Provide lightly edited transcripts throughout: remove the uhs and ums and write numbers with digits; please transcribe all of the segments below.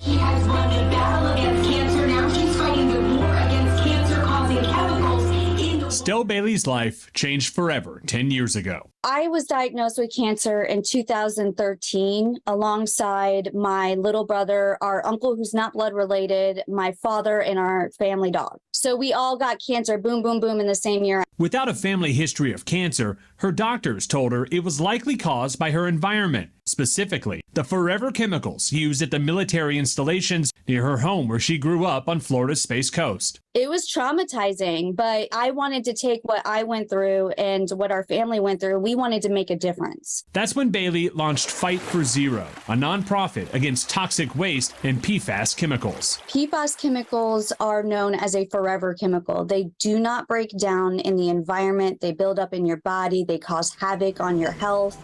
She has won the battle against cancer. Now she's fighting the war against cancer-causing chemicals in the... Still, Bailey's life changed forever 10 years ago. I was diagnosed with cancer in 2013 alongside my little brother, our uncle who's not blood related, my father, and our family dog. So we all got cancer, boom, boom, boom, in the same year. Without a family history of cancer, her doctors told her it was likely caused by her environment, specifically the forever chemicals used at the military installations near her home where she grew up on Florida's Space Coast. It was traumatizing, but I wanted to take what I went through and what our family went through. We wanted to make a difference. That's when Bailey launched Fight for Zero, a nonprofit against toxic waste and PFAS chemicals. PFAS chemicals are known as a forever chemical. They do not break down in the environment. They build up in your body. They cause havoc on your health.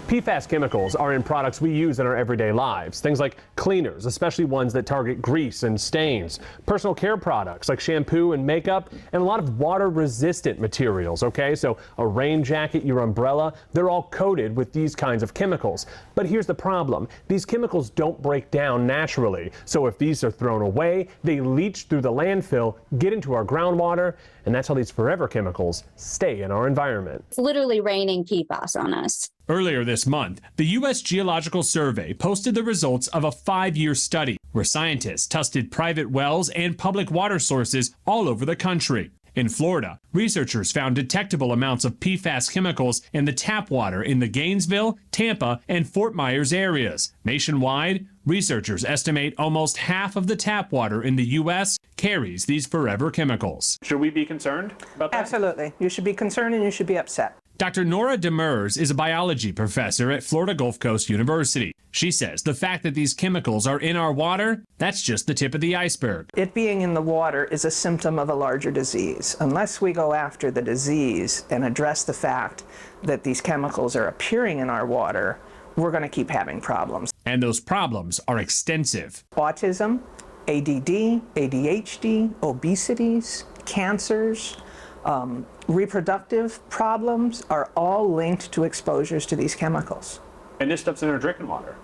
PFAS chemicals are in products we use in our everyday lives. Things like cleaners, especially ones that target grease and stains, personal care products like shampoo and makeup, and a lot of water-resistant materials, okay? So a rain jacket, your umbrella, they're all coated with these kinds of chemicals. But here's the problem. These chemicals don't break down naturally. So if these are thrown away, they leach through the landfill, get into our groundwater, and that's how these forever chemicals stay in our environment. It's literally raining PFAS on us. Earlier this month, the U.S. Geological Survey posted the results of a 5-year study where scientists tested private wells and public water sources all over the country. In Florida, researchers found detectable amounts of PFAS chemicals in the tap water in the Gainesville, Tampa, and Fort Myers areas. Nationwide, researchers estimate almost half of the tap water in the U.S. carries these forever chemicals. Should we be concerned about that? Absolutely. You should be concerned and you should be upset. Dr. Nora Demers is a biology professor at Florida Gulf Coast University. She says the fact that these chemicals are in our water, that's just the tip of the iceberg. It being in the water is a symptom of a larger disease. Unless we go after the disease and address the fact that these chemicals are appearing in our water, we're going to keep having problems. And those problems are extensive. Autism, ADD, ADHD, obesities, cancers, reproductive problems are all linked to exposures to these chemicals. And this stuff's in our drinking water.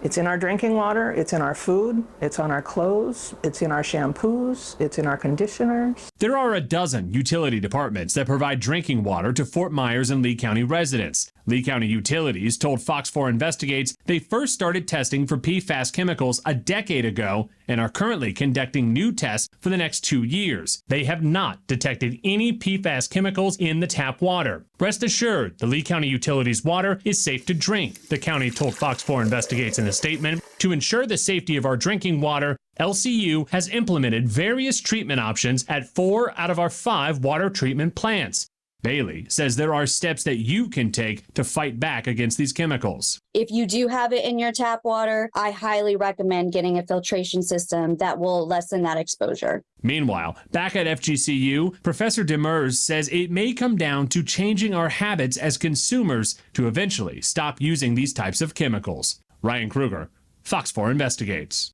It's in our drinking water, it's in our food, it's on our clothes, it's in our shampoos, it's in our conditioners. There are a dozen utility departments that provide drinking water to Fort Myers and Lee County residents. Lee County Utilities told Fox 4 Investigates they first started testing for PFAS chemicals a decade ago and are currently conducting new tests for the next 2 years. They have not detected any PFAS chemicals in the tap water. Rest assured, the Lee County Utilities water is safe to drink, the county told Fox 4 Investigates in a statement. To ensure the safety of our drinking water, LCU has implemented various treatment options at 4 out of our 5 water treatment plants. Bailey says there are steps that you can take to fight back against these chemicals. If you do have it in your tap water, I highly recommend getting a filtration system that will lessen that exposure. Meanwhile, back at FGCU, Professor Demers says it may come down to changing our habits as consumers to eventually stop using these types of chemicals. Ryan Kruger, Fox 4 Investigates.